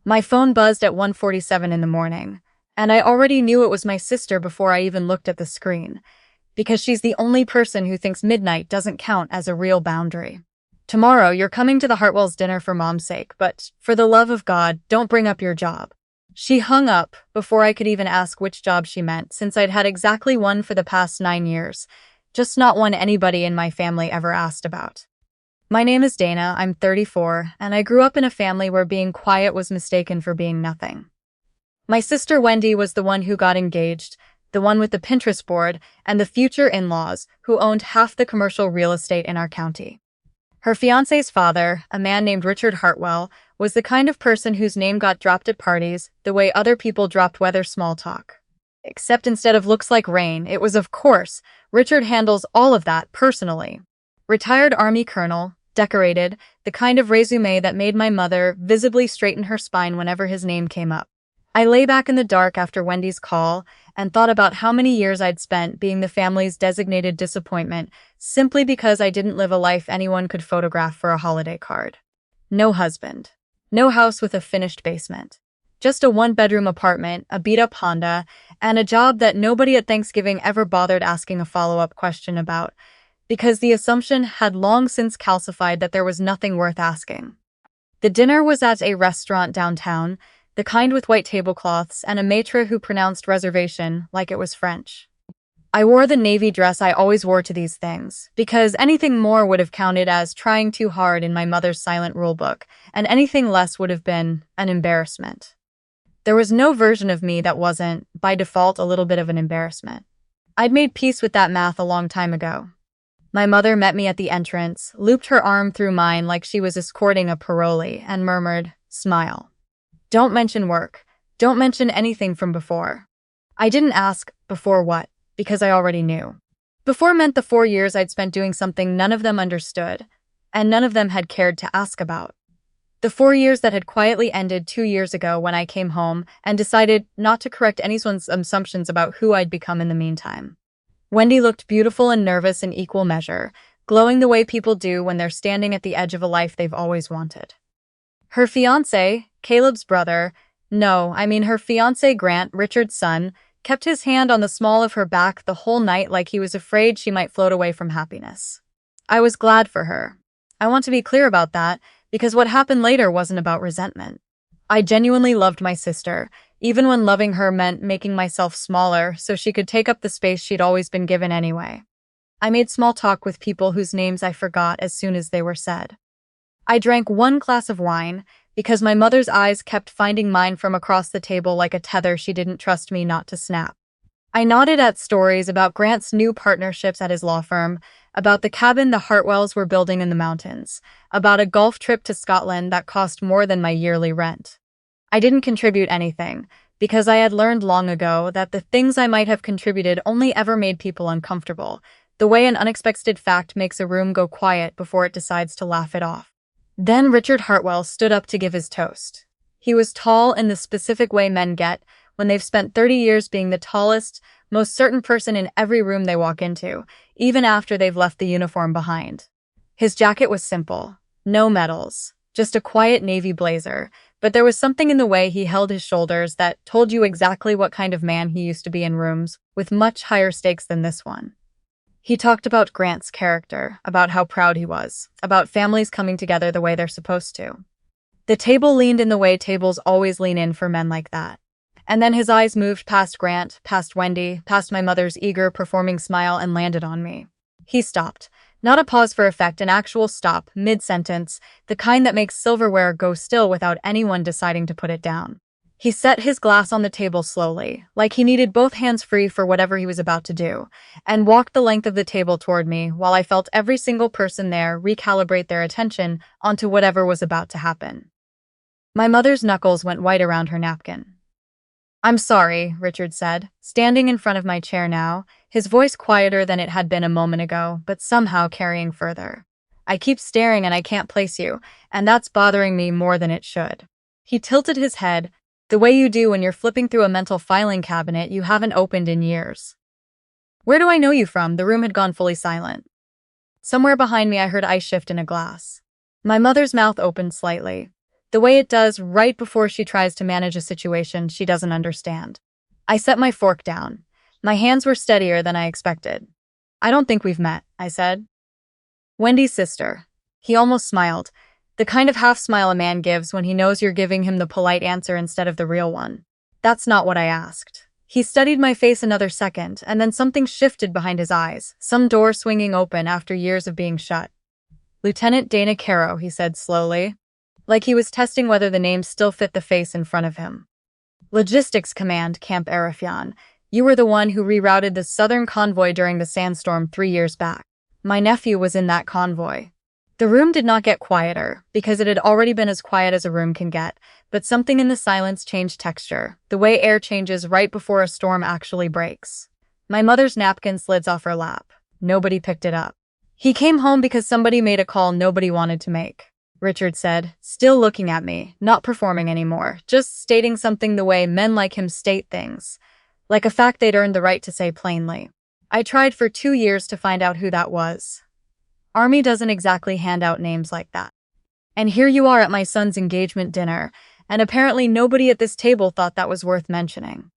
My phone buzzed at 1:47 in the morning, and I already knew it was my sister before I even looked at the screen, because she's the only person who thinks midnight doesn't count as a real boundary. Tomorrow, you're coming to the Hartwells dinner for Mom's sake, but for the love of God, don't bring up your job. She hung up before I could even ask which job she meant, since I'd had exactly one for the past 9 years, just not one anybody in my family ever asked about. My name is Dana, I'm 34, and I grew up in a family where being quiet was mistaken for being nothing. My sister Wendy was the one who got engaged, the one with the Pinterest board, and the future in-laws who owned half the commercial real estate in our county. Her fiancé's father, a man named Richard Hartwell, was the kind of person whose name got dropped at parties the way other people dropped weather small talk. Except instead of looks like rain, it was, of course, Richard handles all of that personally. Retired Army colonel, decorated, the kind of resume that made my mother visibly straighten her spine whenever his name came up. I lay back in the dark after Wendy's call and thought about how many years I'd spent being the family's designated disappointment simply because I didn't live a life anyone could photograph for a holiday card. No husband. No house with a finished basement. Just a one-bedroom apartment, a beat-up Honda, and a job that nobody at Thanksgiving ever bothered asking a follow-up question about, because the assumption had long since calcified that there was nothing worth asking. The dinner was at a restaurant downtown, the kind with white tablecloths and a maitre who pronounced reservation like it was French. I wore the navy dress I always wore to these things, because anything more would have counted as trying too hard in my mother's silent rulebook, and anything less would have been an embarrassment. There was no version of me that wasn't, by default, a little bit of an embarrassment. I'd made peace with that math a long time ago. My mother met me at the entrance, looped her arm through mine like she was escorting a parolee, and murmured, "Smile. Don't mention work. Don't mention anything from before." I didn't ask, before what, because I already knew. Before meant the 4 years I'd spent doing something none of them understood, and none of them had cared to ask about. The 4 years that had quietly ended 2 years ago when I came home and decided not to correct anyone's assumptions about who I'd become in the meantime. Wendy looked beautiful and nervous in equal measure, glowing the way people do when they're standing at the edge of a life they've always wanted. Her fiancé, Caleb's brother, her fiancé Grant, Richard's son, kept his hand on the small of her back the whole night like he was afraid she might float away from happiness. I was glad for her. I want to be clear about that, because what happened later wasn't about resentment. I genuinely loved my sister, even when loving her meant making myself smaller so she could take up the space she'd always been given anyway. I made small talk with people whose names I forgot as soon as they were said. I drank one glass of wine, because my mother's eyes kept finding mine from across the table like a tether she didn't trust me not to snap. I nodded at stories about Grant's new partnerships at his law firm, about the cabin the Hartwells were building in the mountains, about a golf trip to Scotland that cost more than my yearly rent. I didn't contribute anything, because I had learned long ago that the things I might have contributed only ever made people uncomfortable, the way an unexpected fact makes a room go quiet before it decides to laugh it off. Then Richard Hartwell stood up to give his toast. He was tall in the specific way men get when they've spent 30 years being the tallest, most certain person in every room they walk into, even after they've left the uniform behind. His jacket was simple, no medals, just a quiet navy blazer, but there was something in the way he held his shoulders that told you exactly what kind of man he used to be in rooms with much higher stakes than this one. He talked about Grant's character, about how proud he was, about families coming together the way they're supposed to. The table leaned in the way tables always lean in for men like that. And then his eyes moved past Grant, past Wendy, past my mother's eager, performing smile and landed on me. He stopped. Not a pause for effect, an actual stop, mid-sentence, the kind that makes silverware go still without anyone deciding to put it down. He set his glass on the table slowly, like he needed both hands free for whatever he was about to do, and walked the length of the table toward me while I felt every single person there recalibrate their attention onto whatever was about to happen. My mother's knuckles went white around her napkin. "I'm sorry," Richard said, standing in front of my chair now, his voice quieter than it had been a moment ago, but somehow carrying further. "I keep staring and I can't place you, and that's bothering me more than it should." He tilted his head, the way you do when you're flipping through a mental filing cabinet you haven't opened in years. "Where do I know you from?" The room had gone fully silent. Somewhere behind me I heard ice shift in a glass. My mother's mouth opened slightly. the way it does right before she tries to manage a situation she doesn't understand. I set my fork down. My hands were steadier than I expected. "I don't think we've met," I said. "Wendy's sister." He almost smiled, the kind of half smile a man gives when he knows you're giving him the polite answer instead of the real one. "That's not what I asked." He studied my face another second, and then something shifted behind his eyes, some door swinging open after years of being shut. "Lieutenant Dana Caro," he said slowly, like he was testing whether the name still fit the face in front of him. "Logistics Command, Camp Arafian. You were the one who rerouted the southern convoy during the sandstorm 3 years back. My nephew was in that convoy." The room did not get quieter, because it had already been as quiet as a room can get, but something in the silence changed texture, the way air changes right before a storm actually breaks. My mother's napkin slid off her lap. Nobody picked it up. "He came home because somebody made a call nobody wanted to make," Richard said, still looking at me, not performing anymore, just stating something the way men like him state things, like a fact they'd earned the right to say plainly. "I tried for 2 years to find out who that was. Army doesn't exactly hand out names like that. And here you are at my son's engagement dinner, and apparently nobody at this table thought that was worth mentioning."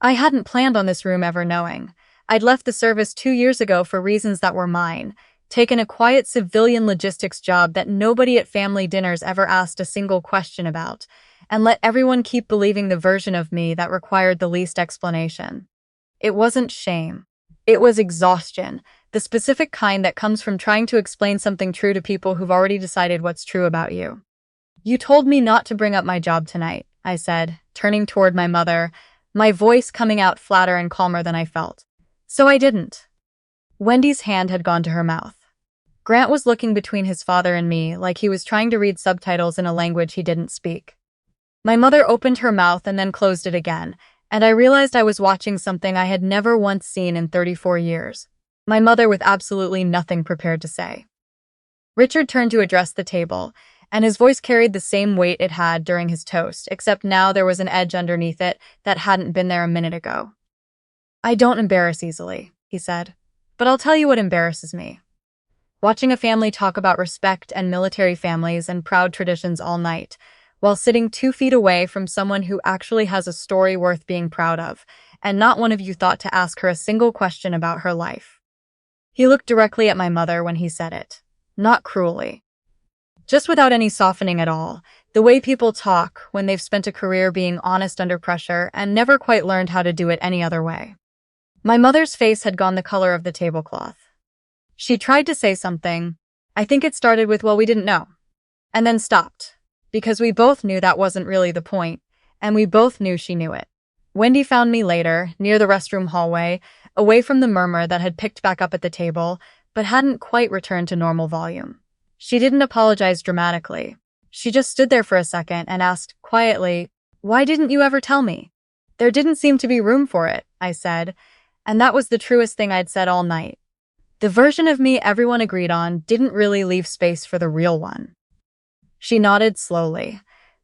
I hadn't planned on this room ever knowing. I'd left the service 2 years ago for reasons that were mine, taken a quiet civilian logistics job that nobody at family dinners ever asked a single question about, and let everyone keep believing the version of me that required the least explanation. It wasn't shame. It was exhaustion, the specific kind that comes from trying to explain something true to people who've already decided what's true about you. "You told me not to bring up my job tonight," I said, turning toward my mother, my voice coming out flatter and calmer than I felt. "So I didn't." Wendy's hand had gone to her mouth. Grant was looking between his father and me like he was trying to read subtitles in a language he didn't speak. My mother opened her mouth and then closed it again, and I realized I was watching something I had never once seen in 34 years. My mother with absolutely nothing prepared to say. Richard turned to address the table, and his voice carried the same weight it had during his toast, except now there was an edge underneath it that hadn't been there a minute ago. "I don't embarrass easily," he said, "but I'll tell you what embarrasses me. Watching a family talk about respect and military families and proud traditions all night, while sitting 2 feet away from someone who actually has a story worth being proud of, and not one of you thought to ask her a single question about her life." He looked directly at my mother when he said it, not cruelly. Just without any softening at all, the way people talk when they've spent a career being honest under pressure and never quite learned how to do it any other way. My mother's face had gone the color of the tablecloth. She tried to say something. I think it started with, "Well, we didn't know," and then stopped, because we both knew that wasn't really the point, and we both knew she knew it. Wendy found me later, near the restroom hallway, away from the murmur that had picked back up at the table, but hadn't quite returned to normal volume. She didn't apologize dramatically. She just stood there for a second and asked, quietly, "Why didn't you ever tell me?" "There didn't seem to be room for it," I said, and that was the truest thing I'd said all night. The version of me everyone agreed on didn't really leave space for the real one. She nodded slowly,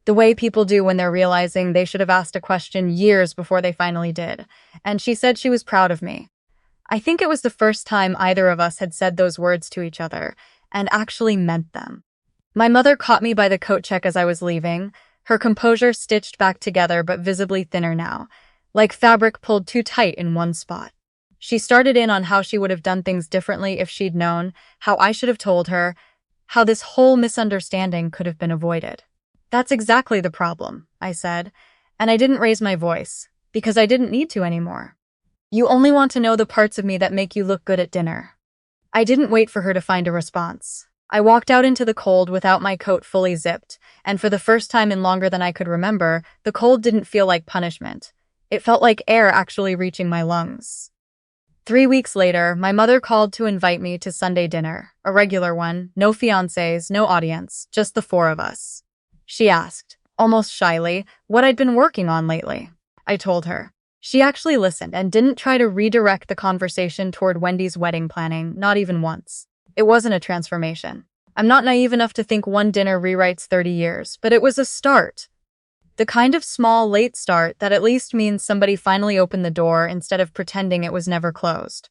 the way people do when they're realizing they should have asked a question years before they finally did, and she said she was proud of me. I think it was the first time either of us had said those words to each other, and actually meant them. My mother caught me by the coat check as I was leaving, her composure stitched back together but visibly thinner now, like fabric pulled too tight in one spot. She started in on how she would have done things differently if she'd known, how I should have told her, how this whole misunderstanding could have been avoided. "That's exactly the problem," I said, and I didn't raise my voice, because I didn't need to anymore. "You only want to know the parts of me that make you look good at dinner." I didn't wait for her to find a response. I walked out into the cold without my coat fully zipped, and for the first time in longer than I could remember, the cold didn't feel like punishment. It felt like air actually reaching my lungs. 3 weeks later, my mother called to invite me to Sunday dinner, a regular one, no fiancés, no audience, just the 4 of us. She asked, almost shyly, what I'd been working on lately. I told her. She actually listened and didn't try to redirect the conversation toward Wendy's wedding planning, not even once. It wasn't a transformation. I'm not naive enough to think one dinner rewrites 30 years, but it was a start. The kind of small, late start that at least means somebody finally opened the door instead of pretending it was never closed.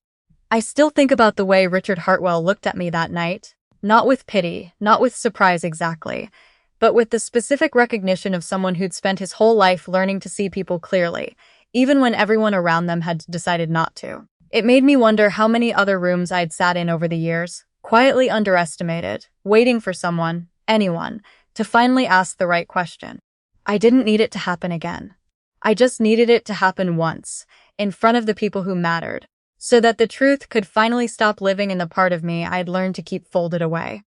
I still think about the way Richard Hartwell looked at me that night, not with pity, not with surprise exactly, but with the specific recognition of someone who'd spent his whole life learning to see people clearly, even when everyone around them had decided not to. It made me wonder how many other rooms I'd sat in over the years, quietly underestimated, waiting for someone, anyone, to finally ask the right question. I didn't need it to happen again. I just needed it to happen once, in front of the people who mattered, so that the truth could finally stop living in the part of me I'd learned to keep folded away.